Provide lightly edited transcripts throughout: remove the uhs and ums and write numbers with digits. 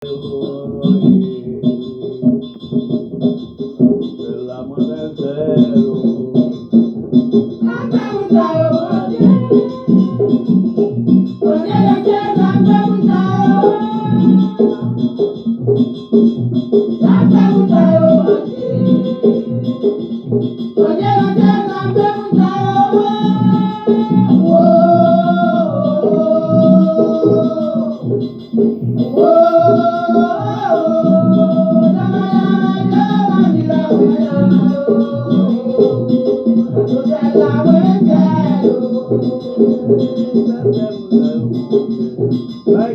My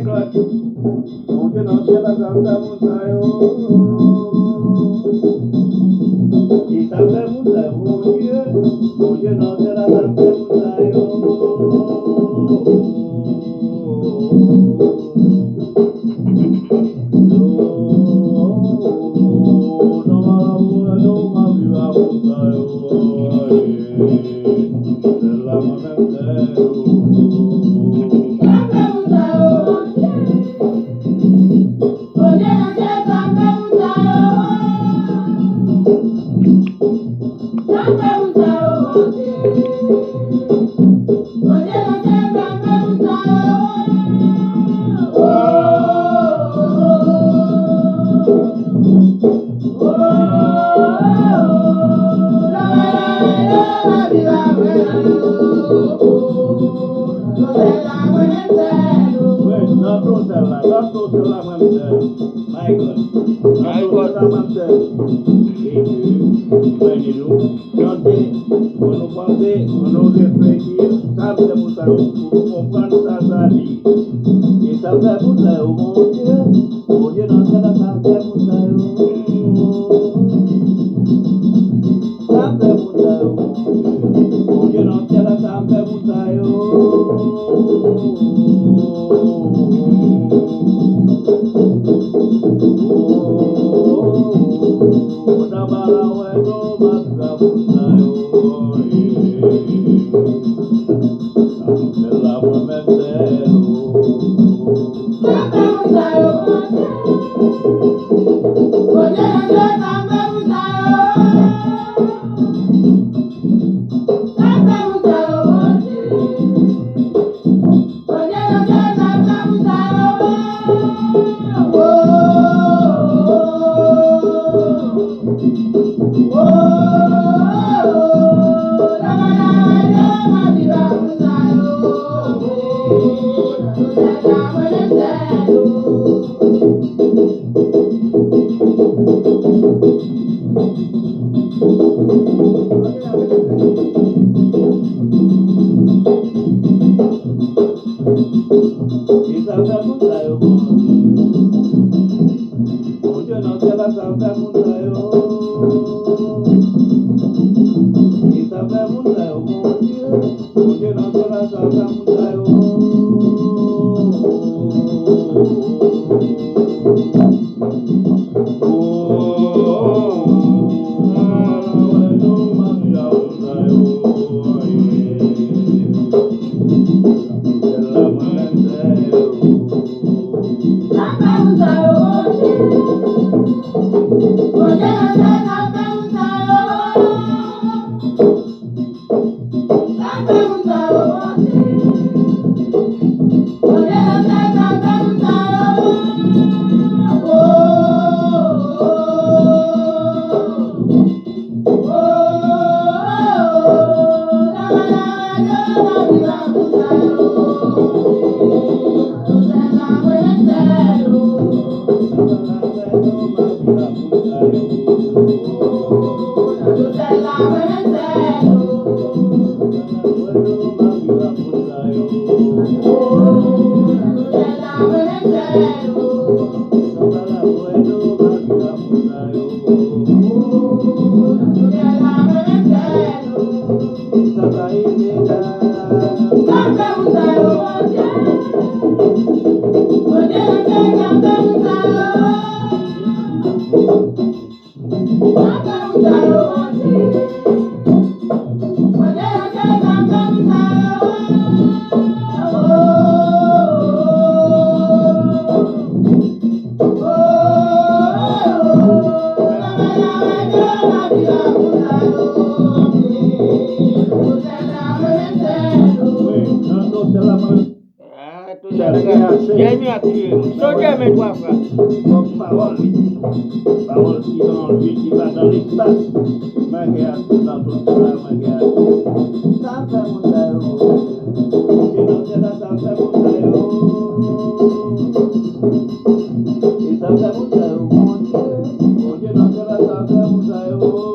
God, you know, tell us I'm the Messiah. It's a Messiah, you know, tell us I'm the Not Rosella, my God, not Rosella Mansell. When you do, Jonte, ono Ponte, ono Refreshir, Sabda Mutaro, Kurupopan Sasadi. Sabda Mutaro, Moje no Sala Sabda Mutaro. Sabda Mutaro, Moje no Sala Sabda Mutaro. miniature. Sauvez mes trois frères. Comme parole, parole qui dans lui, qui va dans l'espace. Magia, dans tout cela, magia. Ça fait mon taillot. Je n'en sais pas, ça fait mon taillot. Et ça fait mon taillot, mon Dieu. Mon Dieu, n'en sais pas, ça fait mon taillot.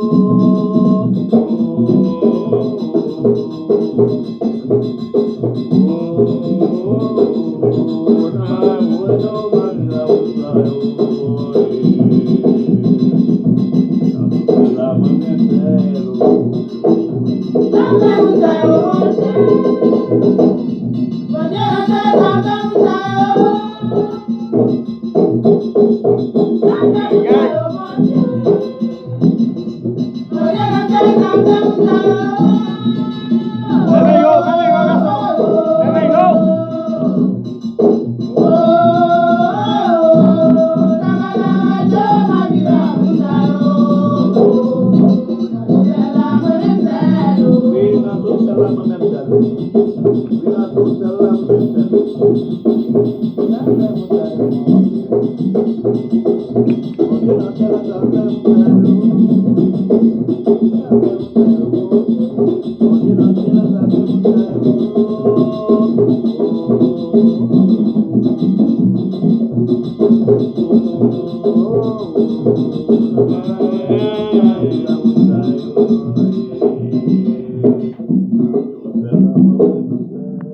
Thank you.